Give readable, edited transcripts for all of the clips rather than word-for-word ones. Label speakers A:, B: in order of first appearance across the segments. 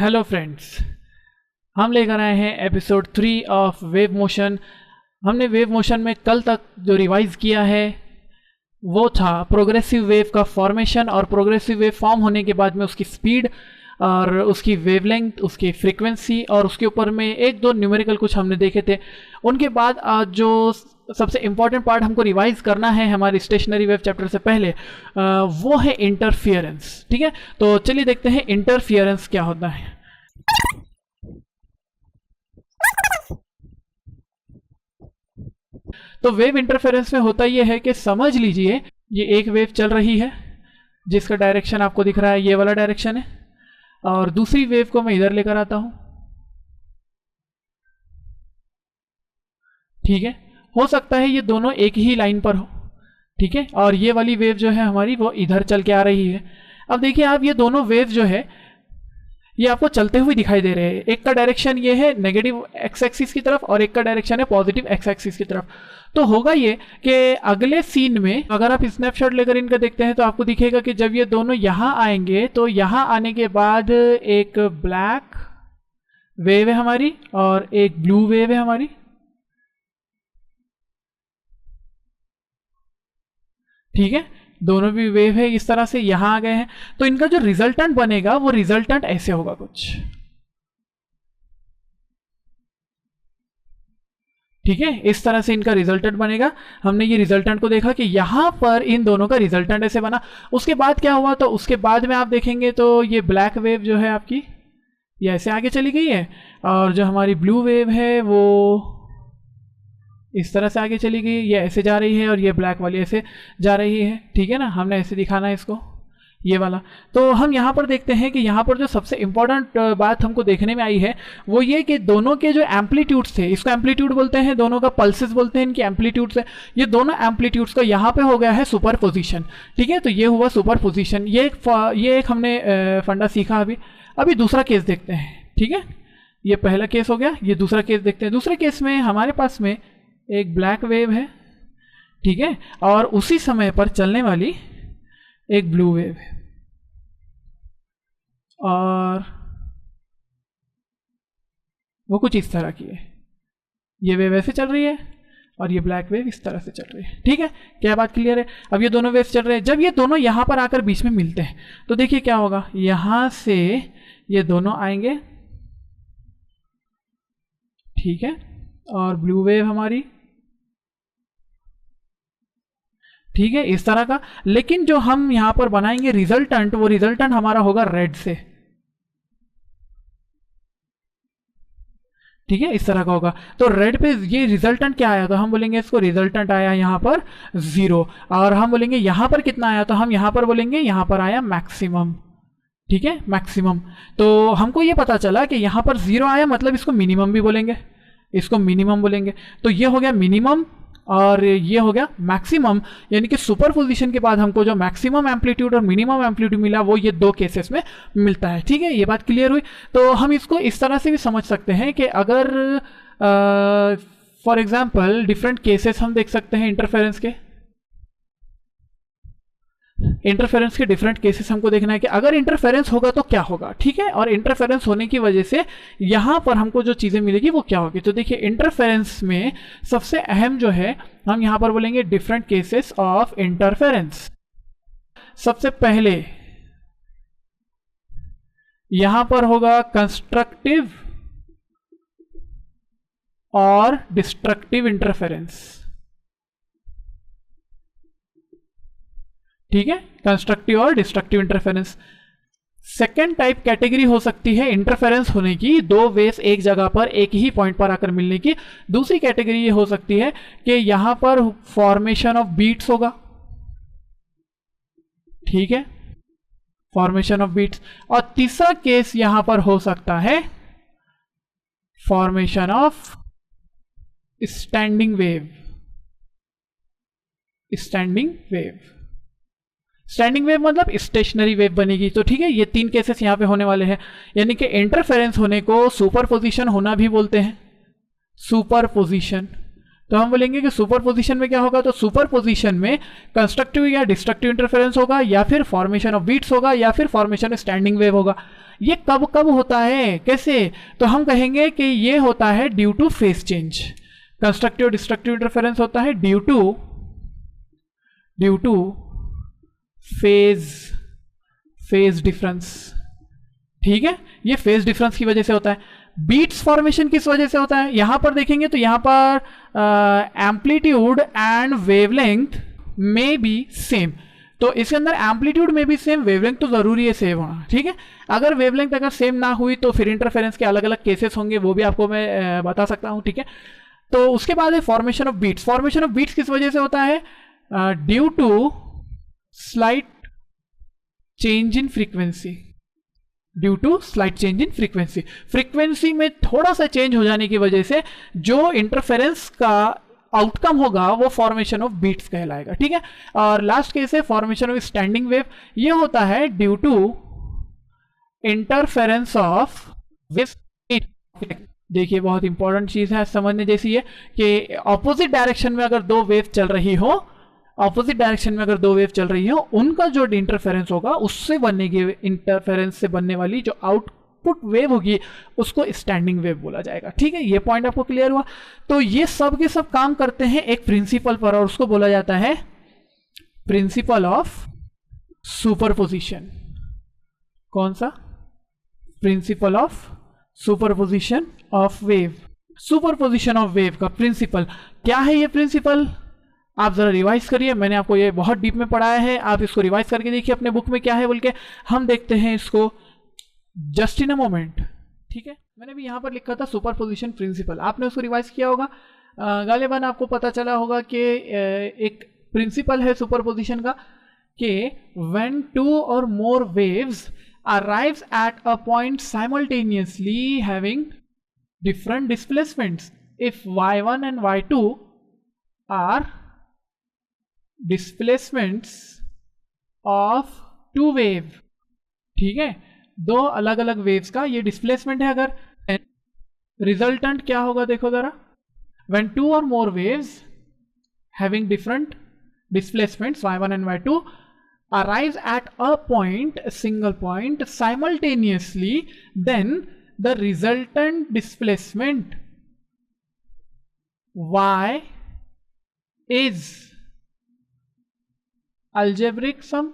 A: Hello friends, हम लेकर आए हैं एपिसोड 3 ऑफ वेव मोशन। हमने वेव मोशन में कल तक जो रिवाइज किया है वो था प्रोग्रेसिव वेव का फॉर्मेशन और प्रोग्रेसिव वेव फॉर्म होने के बाद में उसकी स्पीड और उसकी वेवलेंथ, उसकी फ्रीक्वेंसी और उसके ऊपर में एक दो न्यूमेरिकल कुछ हमने देखे थे। उनके बाद आज जो सबसे इम्पॉर्टेंट पार्ट हमको रिवाइज करना है हमारे स्टेशनरी वेव चैप्टर से पहले वो है इंटरफियरेंस। ठीक है, तो चलिए देखते हैं इंटरफियरेंस क्या होता है। तो वेव इंटरफेरेंस में होता यह है कि समझ लीजिए ये एक वेव चल रही है जिसका डायरेक्शन आपको दिख रहा है, ये वाला डायरेक्शन है, और दूसरी वेव को मैं इधर लेकर आता हूं। ठीक है, हो सकता है ये दोनों एक ही लाइन पर हो। ठीक है, और ये वाली वेव जो है हमारी वो इधर चल के आ रही है। अब देखिए आप, ये दोनों वेव जो है ये आपको चलते हुए दिखाई दे रहे हैं। एक का डायरेक्शन ये है नेगेटिव एक्स एक्सिस की तरफ और एक का डायरेक्शन है पॉजिटिव एक्स एक्सिस की तरफ। तो होगा ये कि अगले सीन में अगर आप स्नैपशॉट लेकर इनका देखते हैं तो आपको दिखेगा कि जब ये दोनों यहां आएंगे तो यहां आने के बाद एक ब्लैक वेव है हमारी और एक ब्लू वेव है हमारी। ठीक है, दोनों भी वेव है इस तरह से यहां आ गए हैं। तो इनका जो रिजल्टेंट बनेगा वो रिजल्टेंट ऐसे होगा कुछ। ठीक है, इस तरह से इनका रिजल्टेंट बनेगा। हमने ये रिजल्टेंट को देखा कि यहां पर इन दोनों का रिजल्टेंट ऐसे बना। उसके बाद क्या हुआ, तो उसके बाद में आप देखेंगे तो ये ब्लैक वेव जो है आपकी ये ऐसे आगे चली गई है और जो हमारी ब्लू वेव है वो इस तरह से आगे चली गई, ये ऐसे जा रही है और ये ब्लैक वाली ऐसे जा रही है। ठीक है ना, हमने ऐसे दिखाना है इसको, ये वाला। तो हम यहाँ पर देखते हैं कि यहाँ पर जो सबसे इंपॉर्टेंट बात हमको देखने में आई है वो ये कि दोनों के जो एम्पलीट्यूड्स थे, इसको एम्पलीट्यूड बोलते हैं, दोनों का पल्सेस बोलते हैं, इनकी एम्पलीट्यूड्स है। ये दोनों एम्पलीट्यूड्स का यहाँ पे हो गया है सुपरपोजिशन। ठीक है, तो ये हुआ सुपरपोजिशन। ये एक हमने फंडा सीखा। अभी दूसरा केस देखते हैं। ठीक है, ये पहला केस हो गया, ये दूसरा केस देखते हैं। दूसरे केस में हमारे पास में एक ब्लैक वेव है, ठीक है, और उसी समय पर चलने वाली एक ब्लू वेव है और वो कुछ इस तरह की है। ये वेव ऐसे चल रही है और ये ब्लैक वेव इस तरह से चल रही है। ठीक है, क्या बात क्लियर है? अब ये दोनों वेव्स चल रहे हैं। जब ये दोनों यहां पर आकर बीच में मिलते हैं तो देखिए क्या होगा, यहां से ये दोनों आएंगे। ठीक है, और ब्लू वेव हमारी, ठीक है, इस तरह का। लेकिन जो हम यहां पर बनाएंगे रिजल्टेंट, वो रिजल्टेंट हमारा होगा रेड से। ठीक है, इस तरह का होगा। तो रेड पे ये रिजल्टेंट क्या आया, तो हम बोलेंगे इसको रिजल्टेंट आया यहां पर 0। और हम बोलेंगे यहां पर कितना आया, तो हम यहां पर बोलेंगे यहां पर आया मैक्सिमम। ठीक है, मैक्सिमम। तो हमको ये पता चला कि यहां पर 0 आया, मतलब इसको मिनिमम भी बोलेंगे, इसको मिनिमम बोलेंगे। तो ये हो गया मिनिमम और ये हो गया मैक्सिमम। यानी कि सुपरपोजिशन के बाद हमको जो मैक्सिमम एम्पलीट्यूड और मिनिमम एम्पलीट्यूड मिला वो ये दो केसेस में मिलता है। ठीक है, ये बात क्लियर हुई। तो हम इसको इस तरह से भी समझ सकते हैं कि अगर फॉर एग्जांपल डिफरेंट केसेस हम देख सकते हैं इंटरफेरेंस के डिफरेंट केसेस हमको देखना है कि अगर इंटरफेरेंस होगा तो क्या होगा। ठीक है, और इंटरफेरेंस होने की वजह से यहां पर हमको जो चीजें मिलेगी वो क्या होगी। तो देखिए इंटरफेरेंस में सबसे अहम जो है हम यहां पर बोलेंगे डिफरेंट केसेस ऑफ इंटरफेरेंस। सबसे पहले यहां पर होगा कंस्ट्रक्टिव और डिस्ट्रक्टिव इंटरफेरेंस। ठीक है, कंस्ट्रक्टिव और destructive interference. Second type category हो सकती है इंटरफेरेंस होने की, दो वेव्स एक जगह पर एक ही पॉइंट पर आकर मिलने की। दूसरी कैटेगरी ये हो सकती है कि यहां पर फॉर्मेशन ऑफ बीट्स होगा। ठीक है, फॉर्मेशन ऑफ बीट्स। और तीसरा केस यहां पर हो सकता है formation of standing wave. Standing wave मतलब स्टेशनरी वेव बनेगी। तो ठीक है, ये तीन केसेस यहां पे होने वाले हैं। यानी कि इंटरफेरेंस होने को सुपरपोजिशन होना भी बोलते हैं, सुपरपोजिशन। तो हम बोलेंगे कि सुपरपोजिशन में क्या होगा, तो सुपरपोजिशन में कंस्ट्रक्टिव या डिस्ट्रक्टिव इंटरफेरेंस होगा, या फिर फॉर्मेशन ऑफ बीट्स होगा, या फिर फॉर्मेशन ऑफ स्टैंडिंग वेव होगा। ये कब कब होता है, कैसे, तो हम कहेंगे कि ये होता है due two phase change. Constructive destructive interference होता है ड्यू टू फेज डिफरेंस, ठीक है, ये फेज डिफरेंस की वजह से होता है। बीट्स फॉर्मेशन किस वजह से होता है, यहां पर देखेंगे तो यहां पर एम्पलीट्यूड एंड वेवलेंथ में बी सेम, तो इसके अंदर एम्पलीट्यूड में भी सेम, वेवलेंथ तो जरूरी है सेम होना, ठीक है। अगर वेवलेंथ अगर सेम ना हुई तो फिर इंटरफेरेंस के अलग अलग केसेस होंगे, वो भी आपको मैं बता सकता हूं, ठीक है। तो उसके बाद है formation of beats. Formation of beats किस वजह से होता है, due to slight change in frequency, due to slight change in frequency. Frequency में थोड़ा सा चेंज हो जाने की वजह से जो इंटरफेरेंस का आउटकम होगा वो फॉर्मेशन ऑफ बीट्स कहलाएगा, ठीक है। और लास्ट केस है फॉर्मेशन ऑफ स्टैंडिंग वेव। ये होता है due to interference of wave. देखिए बहुत इंपॉर्टेंट चीज है, समझने जैसी है कि ऑपोजिट डायरेक्शन में अगर दो वेव चल रही हो, ऑपोजिट डायरेक्शन में अगर दो वेव चल रही हो, उनका जो इंटरफेरेंस होगा उससे बनने की, इंटरफेरेंस से बनने वाली जो आउटपुट वेव होगी उसको स्टैंडिंग वेव बोला जाएगा, ठीक है। ये पॉइंट आपको क्लियर हुआ। तो ये सब के सब काम करते हैं एक प्रिंसिपल पर, और उसको बोला जाता है प्रिंसिपल ऑफ सुपरपोजिशन। कौन सा, principle of superposition of wave. Superposition of wave का प्रिंसिपल क्या है, ये प्रिंसिपल आप जरा रिवाइज करिए, मैंने आपको ये बहुत डीप में पढ़ाया है, आप इसको रिवाइज करके देखिए अपने बुक में क्या है बोल के। हम देखते हैं इसको जस्ट इन अ मोमेंट, ठीक है। मैंने भी यहाँ पर लिखा था सुपरपोजिशन प्रिंसिपल, आपने उसको रिवाइज किया होगा, गालिबन आपको पता चला होगा कि एक प्रिंसिपल है सुपरपोजिशन का कि व्हेन टू और मोर waves arrives at a point simultaneously having different displacements, if y1 and y2 are displacements of two wave, ठीक है, दो अलग अलग वेव्स का ये डिस्प्लेसमेंट है, अगर रिजल्टेंट क्या होगा देखो जरा, when two or more waves having different displacements y1 and y2 arrives at a point, a single point simultaneously, then the resultant displacement y is algebraic sum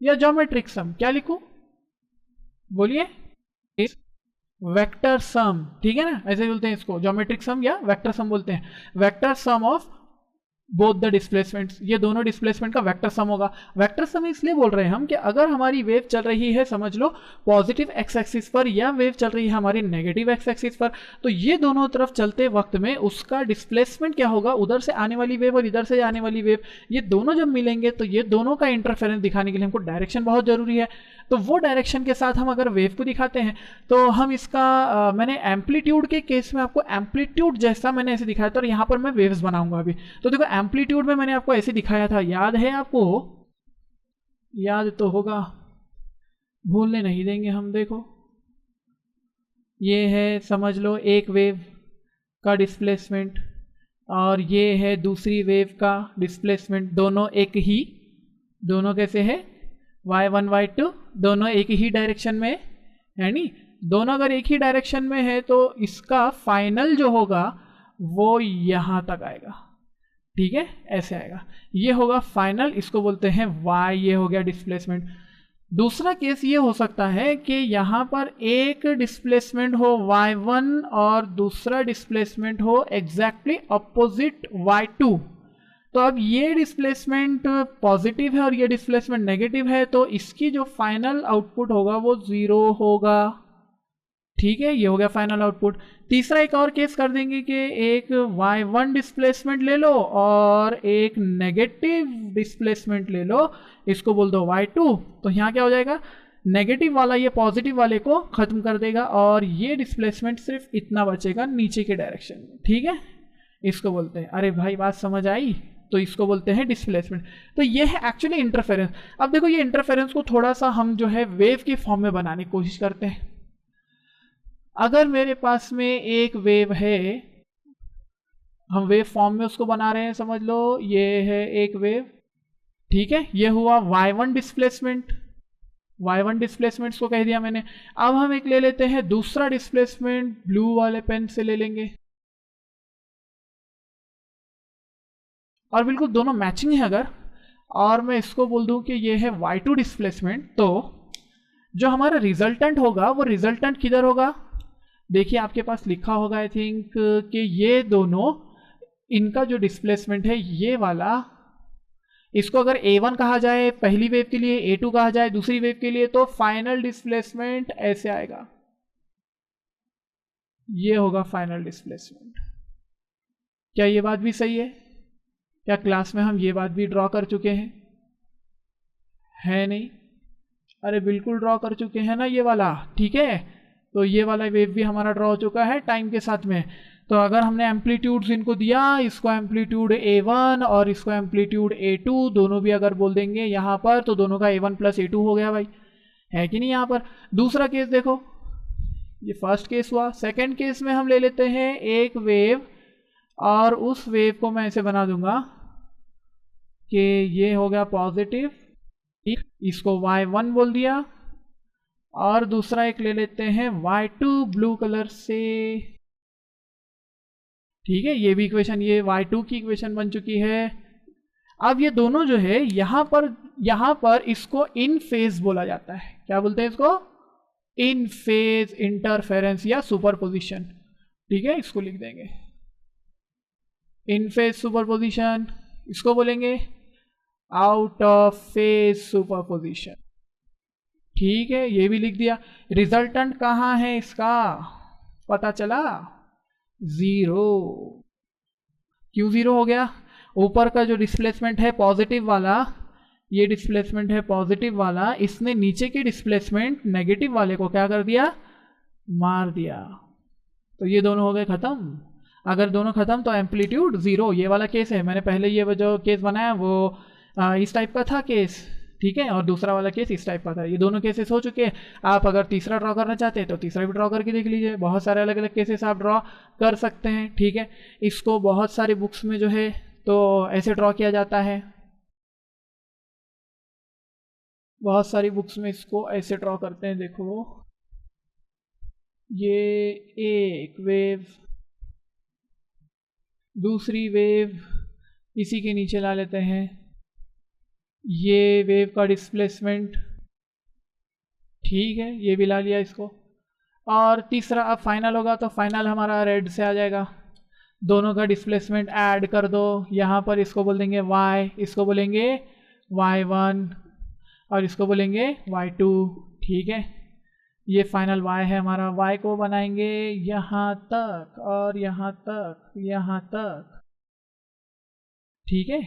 A: या geometric sum, क्या लिखूं बोलिए, वेक्टर सम, ठीक है ना, ऐसे बोलते हैं इसको, ज्योमेट्रिक सम या वेक्टर सम बोलते हैं। Vector sum of both the displacements, ये दोनों डिस्प्लेसमेंट का वेक्टर सम होगा। वेक्टर सम इसलिए बोल रहे हैं हम कि अगर हमारी वेव चल रही है समझ लो पॉजिटिव एक्स एक्सिस पर, या वेव चल रही है हमारी नेगेटिव एक्स एक्सिस पर, तो ये दोनों तरफ चलते वक्त में उसका डिस्प्लेसमेंट क्या होगा, उधर से आने वाली वेव और इधर से आने वाली वेव, ये दोनों जब मिलेंगे तो ये दोनों का इंटरफेरेंस दिखाने के लिए हमको डायरेक्शन बहुत जरूरी है। तो वो डायरेक्शन के साथ हम अगर वेव को दिखाते हैं तो हम इसका मैंने एम्पलीट्यूड के केस में आपको एम्पलीट्यूड जैसा मैंने ऐसे दिखाया था, और यहाँ पर मैं वेव्स बनाऊंगा अभी। तो देखो एम्पलीट्यूड में मैंने आपको ऐसे दिखाया था, याद है आपको, याद तो होगा, भूलने नहीं देंगे हम। देखो ये है समझ लो एक वेव का डिस्प्लेसमेंट, और ये है दूसरी वेव का डिस्प्लेसमेंट, दोनों एक ही, दोनों कैसे है y1 y2 दोनों एक ही डायरेक्शन में है नी, दोनों अगर एक ही डायरेक्शन में है तो इसका फाइनल जो होगा वो यहाँ तक आएगा, ठीक है, ऐसे आएगा, ये होगा फाइनल, इसको बोलते हैं y, ये हो गया डिस्प्लेसमेंट। दूसरा केस ये हो सकता है कि यहाँ पर एक डिस्प्लेसमेंट हो y1 और दूसरा डिस्प्लेसमेंट हो एग्जैक्टली अपोजिट y2। तो अब ये डिस्प्लेसमेंट पॉजिटिव है और ये डिस्प्लेसमेंट नेगेटिव है, तो इसकी जो फाइनल आउटपुट होगा वो 0 होगा, ठीक है, ये हो गया फाइनल आउटपुट। तीसरा एक और केस कर देंगे कि एक y1 डिस्प्लेसमेंट ले लो और एक नेगेटिव डिस्प्लेसमेंट ले लो, इसको बोल दो y2, तो यहाँ क्या हो जाएगा, नेगेटिव वाला ये पॉजिटिव वाले को खत्म कर देगा और ये डिस्प्लेसमेंट सिर्फ इतना बचेगा नीचे के डायरेक्शन में, ठीक है, इसको बोलते हैं, अरे भाई बात समझ आई, तो इसको बोलते हैं डिस्प्लेसमेंट। तो ये है एक्चुअली इंटरफेरेंस। अब देखो ये इंटरफेरेंस को थोड़ा सा हम जो है वेव के फॉर्म में बनाने की कोशिश करते हैं। अगर मेरे पास में एक वेव है हम वेव फॉर्म में उसको बना रहे हैं, समझ लो ये है एक वेव, ठीक है। ये हुआ y1 डिस्प्लेसमेंट, y1 डिस्प्लेसमेंट को कह दिया मैंने। अब हम एक ले लेते हैं दूसरा डिस्प्लेसमेंट, ब्लू वाले पेन से ले लेंगे, और बिल्कुल दोनों मैचिंग है अगर, और मैं इसको बोल दूं कि ये है y2 डिस्प्लेसमेंट, तो जो हमारा रिजल्टेंट होगा वो रिजल्टेंट किधर होगा, देखिए आपके पास लिखा होगा आई थिंक कि ये दोनों, इनका जो डिस्प्लेसमेंट है ये वाला, इसको अगर A1 कहा जाए पहली वेव के लिए, A2 कहा जाए दूसरी वेव के लिए, तो फाइनल डिस्प्लेसमेंट ऐसे आएगा, ये होगा फाइनल डिस्प्लेसमेंट। क्या ये बात भी सही है? क्या क्लास में हम ये बात भी ड्रॉ कर चुके हैं? है नहीं? अरे बिल्कुल ड्रॉ कर चुके हैं ना ये वाला, ठीक है। तो ये वाला वेव भी हमारा ड्रॉ हो चुका है टाइम के साथ में। तो अगर हमने एम्पलीट्यूड्स इनको दिया, इसको एम्पलीट्यूड A1 और इसको एम्पलीट्यूड A2, दोनों भी अगर बोल देंगे यहाँ पर, तो दोनों का A1 प्लस A2 हो गया भाई, है कि नहीं। यहाँ पर दूसरा केस देखो, ये फर्स्ट केस हुआ। सेकंड केस में हम ले लेते हैं एक वेव, और उस वेव को मैं ऐसे बना दूंगा कि ये हो गया पॉजिटिव, इसको y1 बोल दिया, और दूसरा एक ले लेते हैं y2 ब्लू कलर से, ठीक है। ये भी इक्वेशन, ये y2 की इक्वेशन बन चुकी है। अब ये दोनों जो है यहां पर इसको इन फेज बोला जाता है। क्या बोलते हैं इसको? इन फेज इंटरफेरेंस या सुपरपोजिशन, ठीक है। इसको लिख देंगे इन फेज सुपरपोजिशन, इसको बोलेंगे आउट ऑफ फेज सुपरपोजिशन, ठीक है। ये भी लिख दिया। रिजल्टेंट कहाँ है इसका पता चला? 0। क्यों 0 हो गया? ऊपर का जो डिस्प्लेसमेंट है पॉजिटिव वाला, ये डिस्प्लेसमेंट है पॉजिटिव वाला, इसने नीचे के डिस्प्लेसमेंट नेगेटिव वाले को क्या कर दिया? मार दिया। तो ये दोनों हो गए खत्म। अगर दोनों खत्म तो एम्पलीट्यूड 0, ये वाला केस है। मैंने पहले ये जो केस बनाया वो इस टाइप का था केस, ठीक है, और दूसरा वाला केस इस टाइप का था। ये दोनों केसेस हो चुके हैं। आप अगर तीसरा ड्रॉ करना चाहते हैं तो तीसरा भी ड्रॉ करके देख लीजिए। बहुत सारे अलग अलग केसेस आप ड्रॉ कर सकते हैं, ठीक है। इसको बहुत सारी बुक्स में जो है तो ऐसे ड्रॉ किया जाता है, बहुत सारी बुक्स में इसको ऐसे ड्रॉ करते हैं। देखो ये एक वेव, दूसरी वेव इसी के नीचे ला लेते हैं, ये वेव का डिस्प्लेसमेंट, ठीक है, ये भी ला लिया इसको। और तीसरा अब फाइनल होगा, तो फाइनल हमारा रेड से आ जाएगा। दोनों का डिस्प्लेसमेंट ऐड कर दो, यहाँ पर इसको बोल देंगे y, इसको बोलेंगे y1, और इसको बोलेंगे y2, ठीक है। ये फाइनल y है हमारा। y को बनाएंगे यहाँ तक और यहाँ तक, यहाँ तक, ठीक है।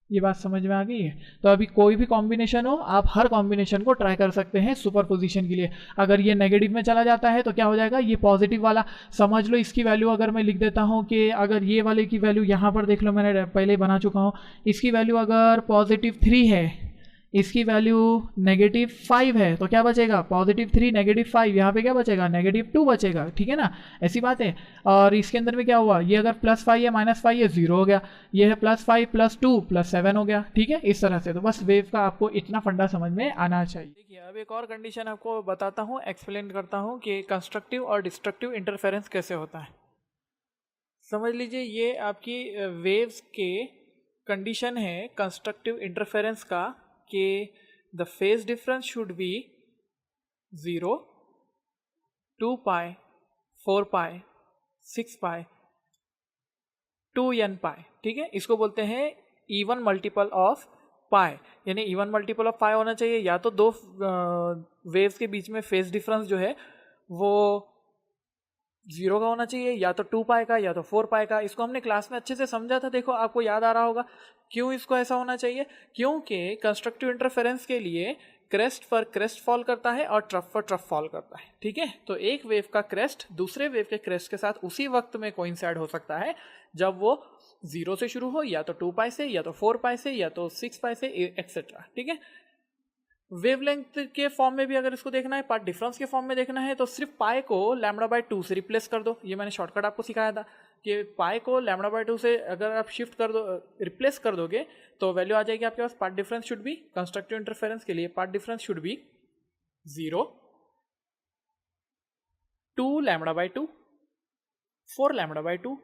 A: ये बात समझ में आ गई है? तो अभी कोई भी कॉम्बिनेशन हो, आप हर कॉम्बिनेशन को ट्राई कर सकते हैं सुपरपोजिशन के लिए। अगर ये नेगेटिव में चला जाता है तो क्या हो जाएगा? ये पॉजिटिव वाला, समझ लो इसकी वैल्यू अगर मैं लिख देता हूँ कि अगर ये वाले की वैल्यू यहाँ पर देख लो, मैंने पहले बना चुका हूँ, इसकी वैल्यू अगर +3 है, इसकी वैल्यू -5 है, तो क्या बचेगा? +3 -5, यहाँ पे क्या बचेगा? -2 बचेगा, ठीक है ना। ऐसी बात है। और इसके अंदर में क्या हुआ? ये अगर +5 है -5 है 0 हो गया, ये है +5 +2 +7 हो गया, ठीक है। इस तरह से तो बस वेव का आपको इतना फंडा समझ में आना चाहिए। देखिए अब एक और कंडीशन आपको बताता हूँ, एक्सप्लेन करता हूँ कि कंस्ट्रक्टिव और डिस्ट्रक्टिव इंटरफेरेंस कैसे होता है। समझ लीजिए ये आपकी वेव्स के कंडीशन है कंस्ट्रक्टिव इंटरफेरेंस का, कि the phase difference should be 0, 2 pi, 4 pi, 6 pi, 2n पाई, ठीक है। इसको बोलते हैं इवन मल्टीपल ऑफ पाई, यानी इवन मल्टीपल ऑफ पाई होना चाहिए। या तो दो वेव्स के बीच में फेज डिफरेंस जो है वो 0 का होना चाहिए, या तो 2 पाई का, या तो 4 पाई का। इसको हमने क्लास में अच्छे से समझा था, देखो आपको याद आ रहा होगा। क्यों इसको ऐसा होना चाहिए? क्योंकि कंस्ट्रक्टिव इंटरफेरेंस के लिए क्रेस्ट पर क्रेस्ट फॉल करता है और ट्रफ पर ट्रफ फॉल करता है, ठीक है। तो एक वेव का क्रेस्ट दूसरे वेव के क्रेस्ट के साथ उसी वक्त में कोइंसाइड हो सकता है जब वो 0 से शुरू हो, या तो 2 पाई से, या तो 4 पाई से, या तो 6 पाई से, एक्सेट्रा, ठीक है। वेवलेंथ के फॉर्म में भी अगर इसको देखना है, पार्ट डिफरेंस के फॉर्म में देखना है, तो सिर्फ पाई को λ/2 से रिप्लेस कर दो। ये मैंने शॉर्टकट आपको सिखाया था कि पाई को लैम्डा बाय 2 से अगर आप शिफ्ट कर दो, रिप्लेस कर दोगे, तो वैल्यू आ जाएगी आपके पास, path difference should be, constructive interference के लिए path difference should be 0, 2 lambda by 2, 4 lambda by 2,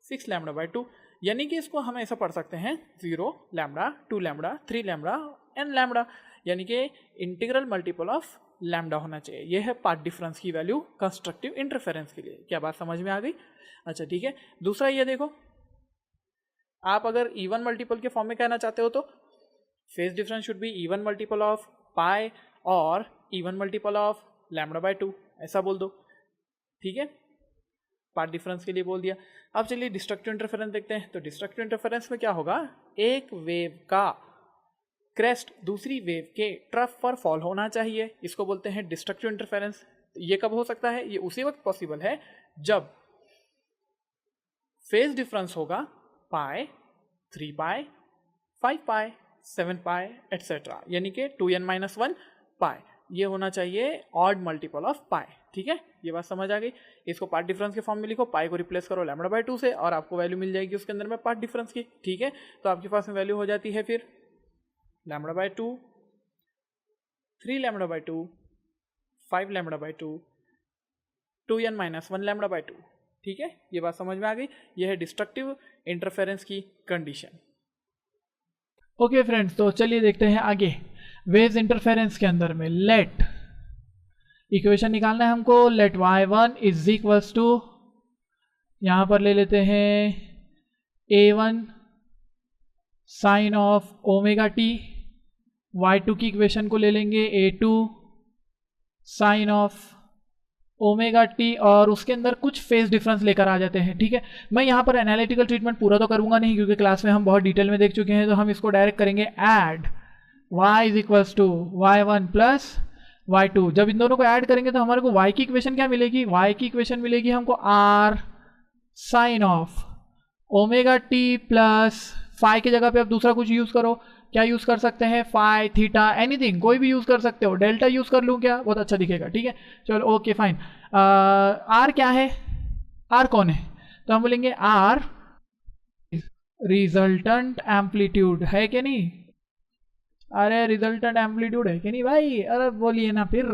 A: 6 lambda by 2, यानी कि इसको हम ऐसा पढ़ सकते हैं 0 lambda, 2 lambda, 3 lambda N lambda, यानी कि इंटीग्रल मल्टीपल ऑफ लैम्डा होना चाहिए। यह है पाथ डिफरेंस की वैल्यू कंस्ट्रक्टिव इंटरफेरेंस के लिए। क्या बात समझ में आ गई? अच्छा ठीक है। दूसरा ये देखो, आप अगर इवन मल्टीपल के फॉर्म में कहना चाहते हो तो phase difference should be even multiple of pi और even multiple of lambda by 2, ऐसा बोल दो। ठीक है, पाथ डिफरेंस के लिए बोल दिया। अब चलिए डिस्ट्रक्टिव इंटरफेरेंस देखते हैं। तो डिस्ट्रक्टिव इंटरफेरेंस में क्या होगा, एक वेव का क्रेस्ट दूसरी वेव के ट्रफ पर फॉल होना चाहिए, इसको बोलते हैं डिस्ट्रक्टिव इंटरफेरेंस। ये कब हो सकता है? ये उसी वक्त पॉसिबल है जब फेज डिफरेंस होगा पाई, 3 पाई, 5 पाई, 7 पाई एटसेट्रा, यानी कि 2n-1 पाई। ये होना चाहिए ऑड मल्टीपल ऑफ पाई। ठीक है, ये बात समझ आ गई। इसको पार्ट डिफरेंस के फॉर्म में लिखो, पाई को रिप्लेस करो लैम्डा बाय 2 से और आपको वैल्यू मिल जाएगी उसके अंदर में पार्ट डिफरेंस की। ठीक है, तो आपके पास में वैल्यू हो जाती है फिर lambda by 2, 3 lambda by 2, 5 lambda by 2, 2n-1 lambda by 2। ठीक है, ये बात समझ में आ गई। यह है डिस्ट्रक्टिव इंटरफेरेंस की कंडीशन।
B: ओके फ्रेंड्स, तो चलिए देखते हैं आगे। वेव्स इंटरफेरेंस के अंदर में लेट इक्वेशन निकालना है हमको। Late y1 is equals to, यहाँ पर ले लेते हैं a1 sign of omega T, y2 की इक्वेशन को ले लेंगे a2 sign of omega T, और उसके अंदर कुछ फेज डिफरेंस लेकर आ जाते हैं। ठीक है, मैं यहाँ पर एनालिटिकल ट्रीटमेंट पूरा तो करूँगा नहीं क्योंकि क्लास में हम बहुत डिटेल में देख चुके हैं, तो हम इसको डायरेक्ट करेंगे add y is equals to y1 plus y2। जब इन दोनों को ऐड करेंगे तो हमारे को y की इक्वेशन क्या मिलेगी? y की इक्वेशन मिलेगी हमको r sine of omega T plus phi की जगह पे आप दूसरा कुछ यूज़ करो। क्या यूज़ कर सकते हैं? फाई, थीटा, एनीथिंग, कोई भी यूज़ कर सकते हो। डेल्टा यूज़ कर लूँ क्या? बहुत अच्छा दिखेगा। ठीक है, चलो ओके फाइन। आर क्या है? आर कौन है? तो हम बोलेंगे आर रिजल्टेंट एम्पलीट्यूड है कि नहीं? अरे रिजल्टेंट एम्पलीट्यूड है कि नहीं भाई? अरे बोलिए ना फिर,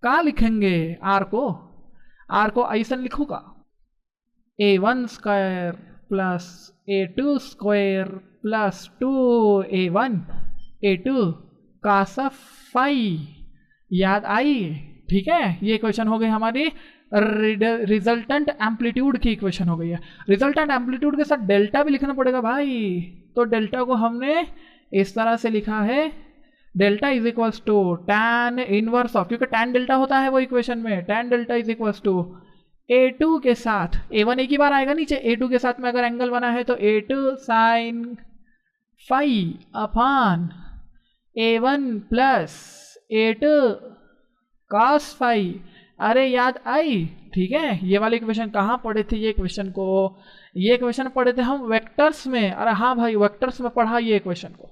B: कहाँ लिखेंगे आर को? आर को ऐसा लिखूंगा a1 square plus a2 square plus 2a1 a2 cos of phi. याद आई? ठीक है, ये इक्वेशन हो गई हमारी रिजल्टेंट एम्पलीट्यूड की इक्वेशन हो गई है। रिजल्टेंट एम्पलीट्यूड के साथ डेल्टा भी लिखना पड़ेगा भाई, तो डेल्टा को हमने इस तरह से लिखा है, delta is equals to tan inverse of, क्योंकि टैन डेल्टा होता है वो इक्वेशन में, tan delta is equals to a2 के साथ, a1 एक ही बार आएगा नीचे, a2 के साथ में अगर एंगल बना है तो a2 sine phi upon a1 plus a2 cos phi. अरे याद आई? ठीक है, ये वाली इक्वेशन कहाँ पढ़े थे? ये इक्वेशन पढ़े थे हम वेक्टर्स में। अरे हाँ भाई, वेक्टर्स में पढ़ा ये इक्वेशन को।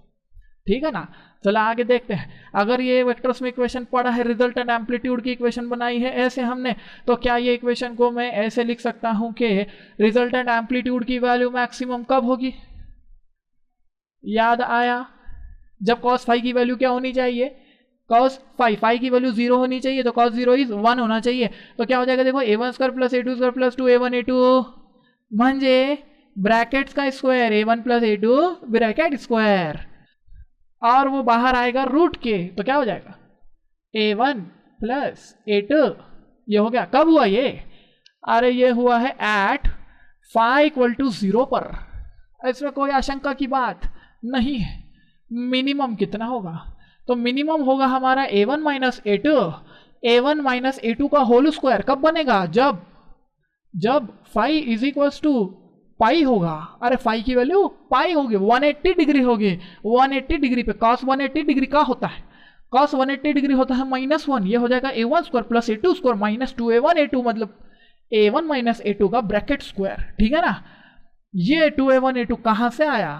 B: ठीक है ना, चलो आगे देखते हैं। अगर ये वेक्टर्स में इक्वेशन पढ़ा है, रिजल्टेंट एम्पलीट्यूड की इक्वेशन बनाई है ऐसे हमने, तो क्या ये इक्वेशन को मैं ऐसे लिख सकता हूं कि रिजल्टेंट एम्पलीट्यूड की वैल्यू मैक्सिमम कब होगी? याद आया? जब cos फाई की वैल्यू क्या होनी चाहिए? cos फाई की वैल्यू 0 होनी चाहिए, तो cos 0 इज 1 होना चाहिए। तो क्या हो जाएगा? देखो a1 square plus a2 square plus 2a1 a2 म्हणजे ब्रैकेट्स का square, a1 plus a2 bracket square, और वो बाहर आएगा रूट के, तो क्या हो जाएगा? a1 plus a2। ये हो गया। कब हुआ ये? अरे ये हुआ है एट फाई इक्वल टू 0 पर। इसमें कोई आशंका की बात नहीं है। मिनिमम कितना होगा? तो मिनिमम होगा हमारा a1 माइनस a2 का होल स्क्वायर। कब बनेगा? जब फाई इज इक्वल्स टू पाई होगा। अरे फाई की वैल्यू पाई होगी, 180 डिग्री होगी। 180 डिग्री पे cos 180 डिग्री का होता है? cos 180 डिग्री होता है -1। ये हो जाएगा a1 square plus a2 square minus 2a1 a2, मतलब a1 माइनस a2 का ब्रैकेट स्क्वायर। ठीक है ना? ये 2a1 a2 कहाँ से आया?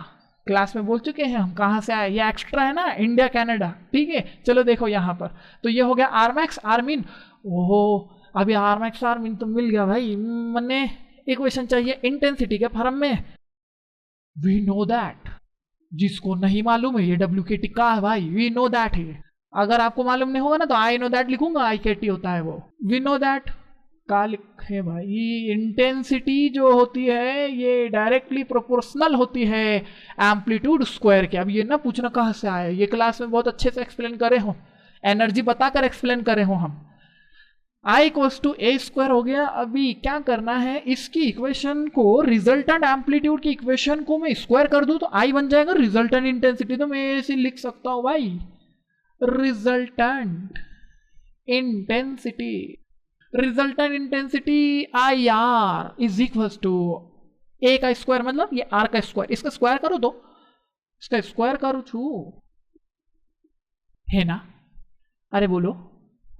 B: क्लास में बोल चुके हैं हम कहाँ से आया। ये एक्स्ट्रा है ना, इंडिया कनाडा। ठीक है, चलो देखो यहाँ पर, तो ये हो गया आर मैक्स आर मिन। ओहो, अभी आर मैक्स आर मिन तो मिल गया भाई, मैंने
A: इक्वेशन चाहिए इंटेंसिटी के फॉर्म में। वी नो दैट, जिसको नहीं मालूम है ये WKT का है भाई, वी नो दैट है। अगर आपको मालूम नहीं होगा ना तो आई नो दैट लिखूंगा, IKT होता है वो। वी नो दैट का लिखे भाई, इंटेंसिटी जो होती है ये डायरेक्टली प्रोपोर्शनल होती है एम्पलीट्यूड स्क्वायर के। अब ये ना पूछना कहाँ से आया, ये क्लास में बहुत अच्छे से एक्सप्लेन करे हो, एनर्जी बताकर एक्सप्लेन करे हो हम। I = a² हो गया। अभी क्या करना है, इसकी इक्वेशन को रिजल्टेंट एम्पलीट्यूड की इक्वेशन को मैं स्क्वायर कर दूं तो I बन जाएगा रिजल्टेंट इंटेंसिटी। तो मैं ऐसे लिख सकता हूं भाई, resultant intensity, resultant intensity IR = a का स्क्वायर, मतलब ये R का स्क्वायर, इसका स्क्वायर करो तो इसका स्क्वायर करो छू है ना। अरे बोलो,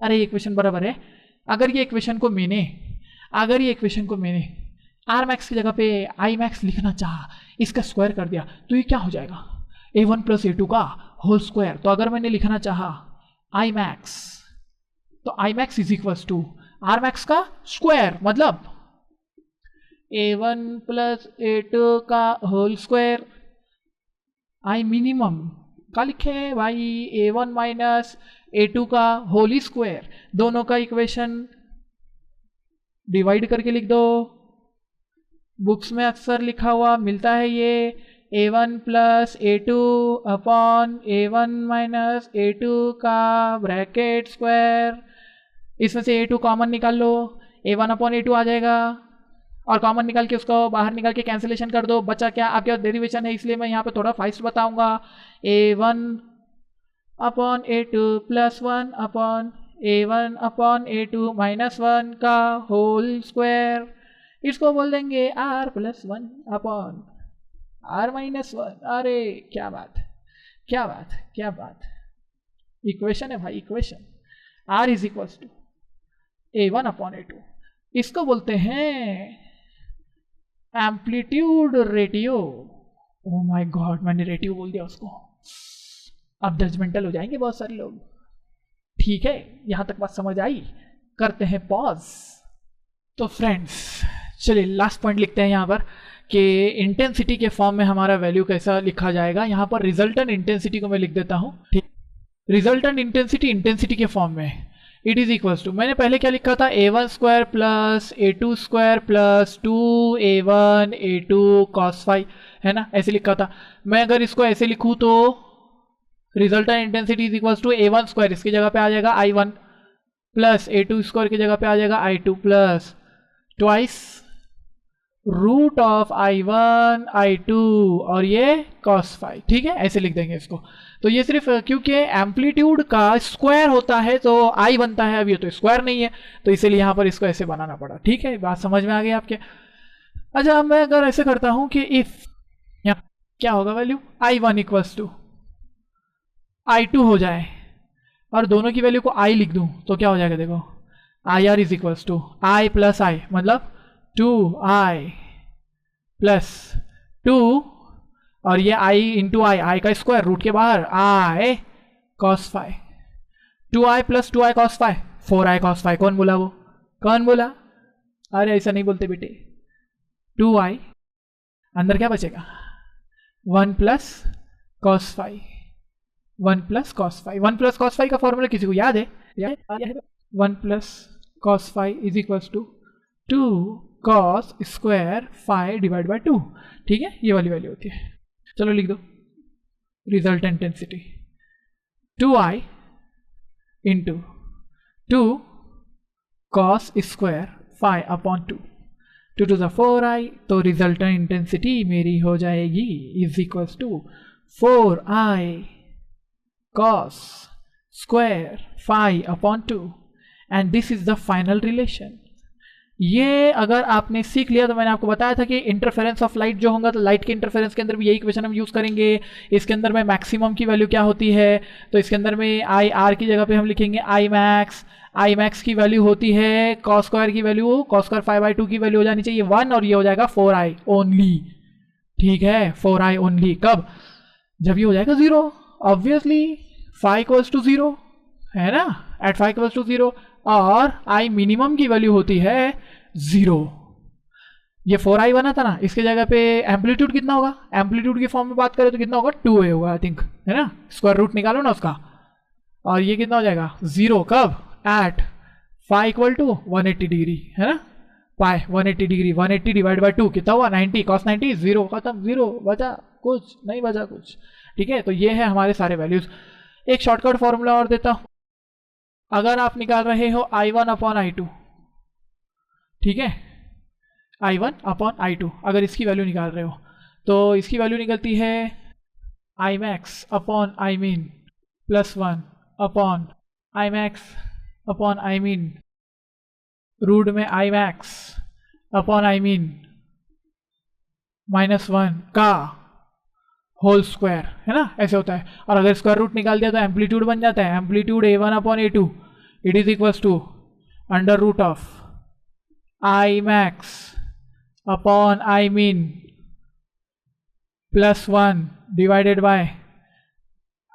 A: अरे ये इक्वेशन बराबर है। अगर ये इक्वेशन को मैंने आर मैक्स की जगह पे आई मैक्स लिखना चाहा, इसका स्क्वायर कर दिया तो ये क्या हो जाएगा, a1 + a2 का होल स्क्वायर। तो अगर मैंने लिखना चाहा आई मैक्स, तो आई मैक्स = आर मैक्स का स्क्वायर, मतलब a1 + a2 का होल स्क्वायर। आई मिनिमम का लिखे भाई a1 - a2 का होल स्क्वायर, दोनों का इक्वेशन डिवाइड करके लिख दो। बुक्स में अक्सर लिखा हुआ मिलता है ये, a1 + a2 upon a1 - a2 का ब्रैकेट स्क्वायर। इसमें से a2 कॉमन निकाल लो, a1 अपॉन a2 आ जाएगा, और कॉमन निकाल के उसको बाहर निकाल के कैंसिलेशन कर दो। बचा क्या, आपके डेरिवेशन है इसलिए मैं यहाँ पे थोड़ा फास्ट बताऊंगा। a1 upon a2 + 1 upon a1 upon a2 - 1 का होल स्क्वायर, इसको बोल देंगे r + 1 अपॉन r - 1। अरे क्या बात, क्या बात, क्या बात, इक्वेशन है भाई, equation. r = a1 upon a2, इसको बोलते हैं amplitude ratio. Oh my God, मैंने रेटियो बोल दिया उसको, अब जजमेंटल हो जाएंगे बहुत सारे लोग। ठीक है, यहां तक बात समझ आई, करते हैं पॉज। तो फ्रेंड्स चलिए लास्ट पॉइंट लिखते हैं यहाँ पर कि इंटेंसिटी के फॉर्म में हमारा वैल्यू कैसा लिखा जाएगा। यहाँ पर रिजल्टेंट इंटेंसिटी को मैं लिख देता हूँ, ठीक। रिजल्टेंट इंटेंसिटी इंटेंसिटी के फॉर्म में इट इज इक्वल टू, मैंने पहले क्या लिखा था, a1² + a2² + 2a1 a2 cos ∅, है ना, ऐसे लिखा था। मैं अगर इसको ऐसे लिखूँ तो रिजल्टेंट इंटेंसिटी = a1², इसकी जगह पे आ जाएगा i1 प्लस a2² की जगह पे आ जाएगा i2 plus twice √i1 i2 और ये cos ∅, ठीक है, ऐसे लिख देंगे इसको। तो ये सिर्फ क्योंकि एम्पलीट्यूड का स्क्वायर होता है तो i बनता है, अब ये तो स्क्वायर नहीं है तो इसीलिए यहाँ पर इसको ऐसे बनाना पड़ा। ठीक है, बात समझ में आ गई आपके। अच्छा, अब मैं अगर ऐसे करता हूँ कि इफ यहाँ क्या होगा, वैल्यू i1 = i2 हो जाए और दोनों की वैल्यू को i लिख दूं तो क्या हो जाएगा, देखो IR = i + i, मतलब 2i + 2 और ये i × i का स्क्वायर, रूट के बाहर i cos ∅, 2i + 2i cos ∅, 4i cos ∅। कौन बोला वो, कौन बोला, अरे ऐसा नहीं बोलते बेटे। 2i अंदर क्या बचेगा, 1 + cos ∅, 1 + cos ∅। 1 + cos ∅ का फॉर्मूला किसी को याद है, 1 + cos ∅ = 2 cos स्क्वायर ∅ / 2, ठीक है, ये वाली वैल्यू होती है। चलो लिख दो, result intensity 2i × 2 cos square ∅ upon 2, 2 to the 4i, तो रिजल्टेंट इंटेंसिटी मेरी हो जाएगी = 4i cos square ∅ upon 2 and this is the final relation. ये अगर आपने सीख लिया तो मैंने आपको बताया था कि इंटरफेरेंस ऑफ लाइट जो होगा तो लाइट के इंटरफेरेंस के अंदर भी यही इक्वेशन हम यूज़ करेंगे। इसके अंदर में मैक्सिमम की वैल्यू क्या होती है, तो इसके अंदर में आई आर की जगह पे हम लिखेंगे आई मैक्स की वैल्यू होती है कॉस स्क्वायर की वैल्यू, cos स्क्वायर ∅/2 की वैल्यू हो जानी चाहिए 1 और ये हो जाएगा 4i ओनली, ठीक है, 4i ओनली। कब, जब ये हो जाएगा 0, ऑब्वियसली ∅ = 0 है ना, एट ∅ = 0 और i मिनिमम की वैल्यू होती है 0। ये 4i बना था ना, इसके जगह पे एम्पलीट्यूड कितना होगा, एम्पलीट्यूड की फॉर्म में बात करें तो कितना होगा 2a होगा आई थिंक, है ना, स्क्वायर रूट निकालो ना उसका, और ये कितना हो जाएगा 0 कब, at phi equal to 180 degree, है ना, पाई 180 डिग्री, 180 डिवाइड बाई 2 कितना हुआ 90, कॉस 90 0 खत्म, 0 बचा कुछ नहीं, बचा कुछ। ठीक है, तो ये है हमारे सारे वैल्यूज। एक शॉर्टकट फॉर्मूला और देता हूँ, अगर आप निकाल रहे हो I1 अपॉन I2, ठीक है, I1 अपॉन I2 अगर इसकी वैल्यू निकाल रहे हो तो इसकी वैल्यू निकलती है I max upon I min plus 1 upon I max upon I min root में I max upon I min minus 1 का होल स्क्वायर, है ना, ऐसे होता है। और अगर स्क्वायर रूट निकाल दिया तो एम्पलीट्यूड बन जाता है, amplitude A1 upon A2 it is equals to under root of I max upon I min plus 1 divided by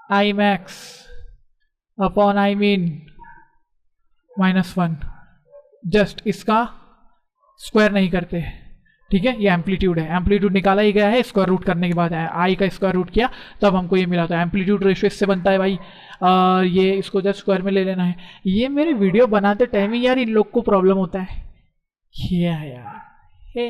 A: I max upon I min minus 1, just इसका स्क्वायर नहीं करते, ठीक है, ये एम्पलीट्यूड है, एम्पलीट्यूड निकाला ही गया है, स्क्वायर रूट करने के बाद आई का स्क्वायर रूट किया तब हमको ये मिला, तो एम्पलीट्यूड रेशियो इससे बनता है भाई, और ये इसको जस्ट स्क्वायर में ले लेना है। ये मेरे वीडियो बनाते टाइम ही यार इन लोग को प्रॉब्लम होता है, क्या यार, हे